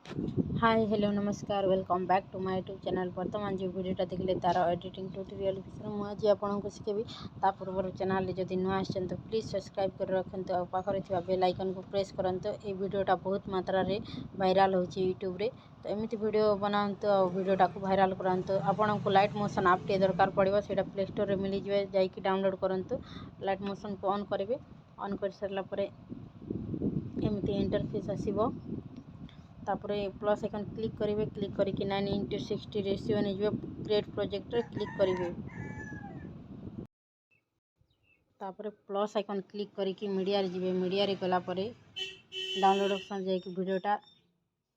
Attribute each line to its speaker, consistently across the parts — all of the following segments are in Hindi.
Speaker 1: हाय हेलो नमस्कार welcome back to my YouTube channel. बर्तमान जो वीडियोटा देखले तार एडिटिंग ट्यूटोरियल विषय मुझे आपको शिखेबी। ता पूर्व चैनल जदि नुआ आछन तो प्लीज सब्सक्राइब कर रखते और पाखरे थिबा बेल आइकन को प्रेस करंतु। ए वीडियोटा बहुत मात्रा रे वायरल होची यूट्यूब रे, तो एमती वीडियो बनाते और वीडियोटा को वायरल करंतु। आपको लाइट मोशन आप टे दरकार पड़ो, सेटा प्ले स्टोर रे मिल जाए, जाइए डाउनलोड करंतु। लाइट मोशन को ऑन करेंगे, ऑन कर सारा पर एमती इंटरफेस आसीबो। तापर प्लस आइकन क्लिक करेंगे, क्लिक करके 9:60 रेशियो नहीं क्रिएट प्रोजेक्ट रे क्लिक करेंगे। तापर प्लस आइकन क्लिक करके मीडिया रे जिवे, मीडिया रे गला पर डाउनलोड ऑप्शन जाके वीडियोटा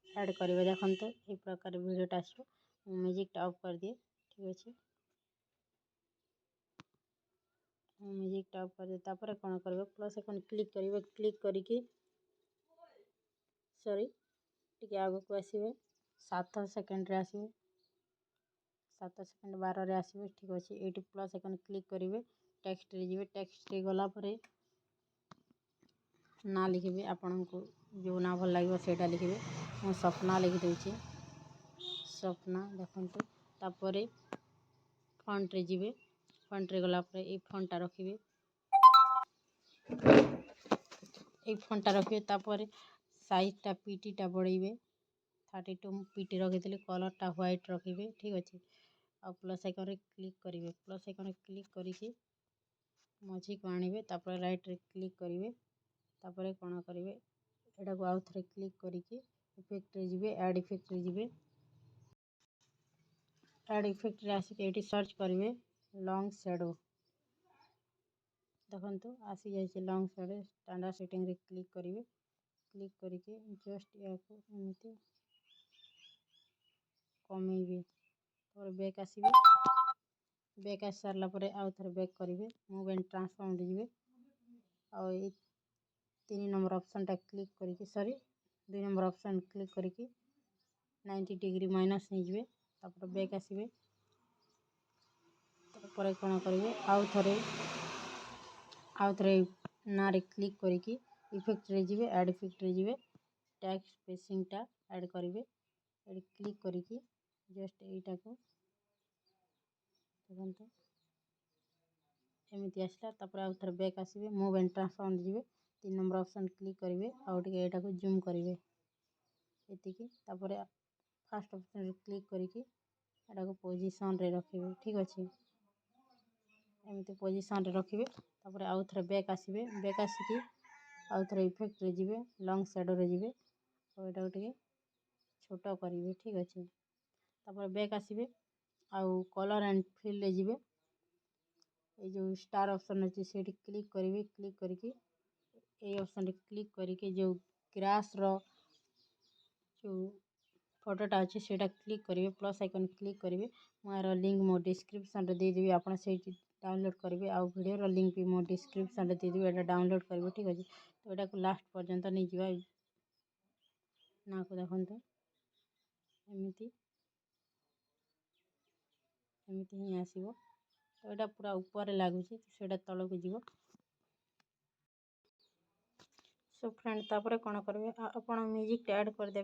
Speaker 1: ऐड करेंगे। देखते ये प्रकार वीडियोटा आसो। म्यूजिक ऑफ कर दिए, ठीक अच्छे। म्यूजिक ऑफ कर दिए, तापर कौन करेंगे प्लस आइकन क्लिक करेंगे, क्लिक करके सॉरी टिके आगे को आसवे 7 सेकेंड रे आसवे, 7 सेकेंड 12 रे आसवे, ठीक अच्छे। ये प्लस आइकन क्लिक करेंगे, टेक्स्ट रे जिवे, टेक्स्ट रे गला पर ना लिखे आपन को जो ना भल लगे सेटा लिखे। मैं सपना लिखि दूची, सपना देखते। तापर फंट रे जिवे, फंट रे गला पर ये फंटा रखिए, ये फंटा रखिए। तापर साइजटा पीटीटा बढ़ेबे, 32 पीटी रखी, कलरटा व्हाइट रखिए, ठीक अच्छे। आ प्लस आइकन क्लिक करेंगे, प्लस आइकन क्लिक करके मझी को आणवे, तापर राइट रे क्लिक करेंगे। तापर कौन करेंगे एटा को आउ थे क्लिक करके इफेक्ट रे जिवे, ऐड इफेक्ट रे जिवे, ऐड इफेक्ट रे आसिक एटी सर्च करेंगे लॉन्ग शैडो। देखो आसी जाइए लॉन्ग शैडो, स्टैंडर्ड सेटिंग रे क्लिक करेंगे, क्लिक करके जस्ट या एमती कमेबे। तो बैक आसवे, बैक आस सारा पर आउ थे बैक करेंगे, मूव एंड ट्रांसफॉर्म जिवे। और 3 नंबर ऑप्शन टा क्लिक करके सॉरी 2 नंबर ऑप्शन क्लिक करके 90 डिग्री माइनस नहीं जिवे। तापर बैक आसवे, तापर कौन करेंगे आउ थे ना रे क्लिक करके इफेक्ट रे जिवे, ऐड इफेक्ट रे जिवे, टेक्स्ट स्पेसिंग टा ऐड करेंगे। क्लिक करके जस्ट यहीटा को देखते एमती आसला। तापर आउ थे बैक आसवे, मूव एंड ट्रांसफॉर्म जिवे, 3 नंबर ऑप्शन क्लिक करेंगे, आउ टे एटा को जूम करेंगे एतिकी। तापर फास्ट ऑप्शन क्लिक करके एटा को पोजीशन रे रखिए, ठीक अच्छे। एमती पोजीशन रे रखिए। तापर आउ थे बैक आसवे, बैक आसिकी आउ थे इफेक्ट रे जिवे, लॉन्ग शैडो रे जिवे, और एटा टे छोट करेंगे, ठीक अच्छे। तापर बैक आसवे, आउ कलर एंड फिल रे जिवे, ये जो स्टार ऑप्शन अच्छे से क्लिक करेंगे, क्लिक करके ये ऑप्शन क्लिक करके जो ग्रास रो जो फोटोटा अच्छे से क्लिक करेंगे, प्लस आइकन क्लिक करेंगे। मोर लिंक मो डिस्क्रिप्शन रे देदेवी, आपन से डाउनलोड करेंगे। आउ वीडियो लिंक भी मो डिस्क्रिप्शन रे देदेवी, एटा डाउनलोड करेंगे, ठीक अच्छे। तो एटा को लास्ट पर्यंत नहीं जावा ना को देखते एमती एमती ही आसो। तो यहाँ पूरा ऊपर लगुच से तल को जीव। सो फ्रेंड तापर कौन करेंगे आप म्यूजिक ऐड करदे।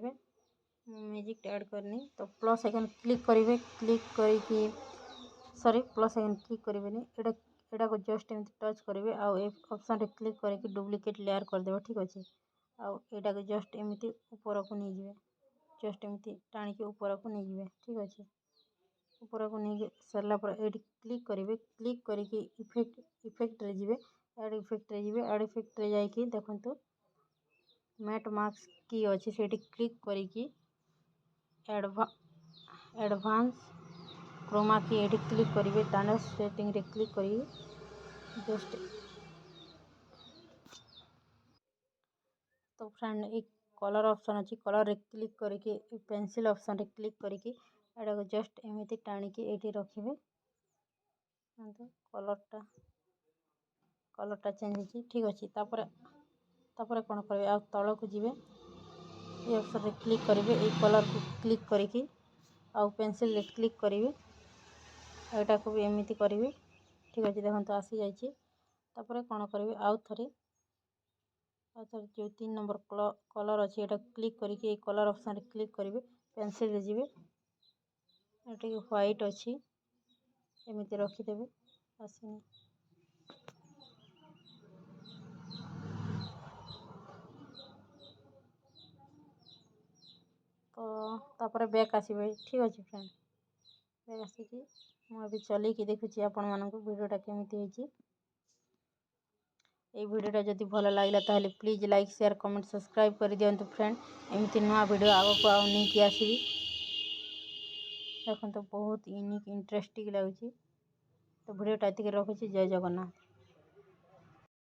Speaker 1: म्यूजिक ऐड करनी तो प्लस आइकन क्लिक करेंगे, क्लिक करके सॉरी प्लस आइकन क्लिक करेंगे, एटा को जस्ट एमती टच करेंगे। आउ ऑप्शन रे क्लिक करके डुप्लिकेट लेयर करदे, ठीक अच्छे। आउ एटा को जस्ट एमती ऊपर को नहीं जाए, जस्ट एमती टाणिक ऊपर को नहीं जाए, ठीक अच्छे। ऊपर को नहीं सारा पर ये क्लिक करेंगे, क्लिक करके इफेक्ट रे जिवे, ऐड इफेक्ट रे जिवे, ऐड इफेक्ट रे जाइए देखो मैट मार्क्स की अच्छे से क्लिक करके एडवांस क्रोमा की ये क्लिक करेंगे, स्टैंडर्ड सेटिंग रे क्लिक करेंगे जस्ट। तो फ्रेंड एक कलर ऑप्शन अच्छी, कलर रे क्लिक करके पेंसिल ऑप्शन रे क्लिक करके एटा को जस्ट एमती टाणिकी ये रखिए। तो कलरटा चेंज हो, ठीक अच्छे। तापर कौन करेंगे आ तल को जीवे, ये ऑप्शन रे क्लिक करेंगे, ये कलर को क्लिक करके आउ पेंसिल रे क्लिक करेंगे, एटा को भी एमती करेंगे, ठीक अच्छे। देखो आसी जाइए। तापर कौन करेंगे आउ थे ଆଉ ତାର ଯେଉଁ 3 ନମ୍ବର କଲର୍ ଅଛି ଏଟା କ୍ଲିକ୍ କରିକି ଏଇ କଲର୍ ଅପସନ୍ରେ କ୍ଲିକ୍ କରିବେ। ପେନ୍ସିଲ୍ରେ ଯିବେ, ଟିକେ ହ୍ୱାଇଟ୍ ଅଛି ଏମିତି ରଖିଦେବେ। ଆସିନି ତ ତାପରେ ବ୍ୟାକ୍ ଆସିବେ। ଠିକ୍ ଅଛି ଫ୍ରେଣ୍ଡ, ବ୍ୟାକ୍ ଆସିକି ମୁଁ ଏବେ ଚଲେଇକି ଦେଖୁଛି ଆପଣମାନଙ୍କୁ ଭିଡ଼ିଓଟା କେମିତି ହେଇଛି। এই ভিডিওটা যদি ଭଲ ଲାଗିଲା ତାହେଲେ please like share comment subscribe କରିଦିଅନ୍ତୁ ଫ୍ରେଣ୍ଡ। ଏମିତି ନୂଆ ଭିଡ଼ିଓ ଆଗକୁ ଆଉ ନେଇକି ଆସିବି। ଦେଖନ୍ତୁ ବହୁତ ୟୁନିକ୍ ଇଣ୍ଟରେଷ୍ଟିଂ ଲାଗୁଛି। ତ ଭିଡ଼ିଓଟା ଏତିକି ରଖୁଛି। ଜୟ ଜଗନ୍ନାଥ।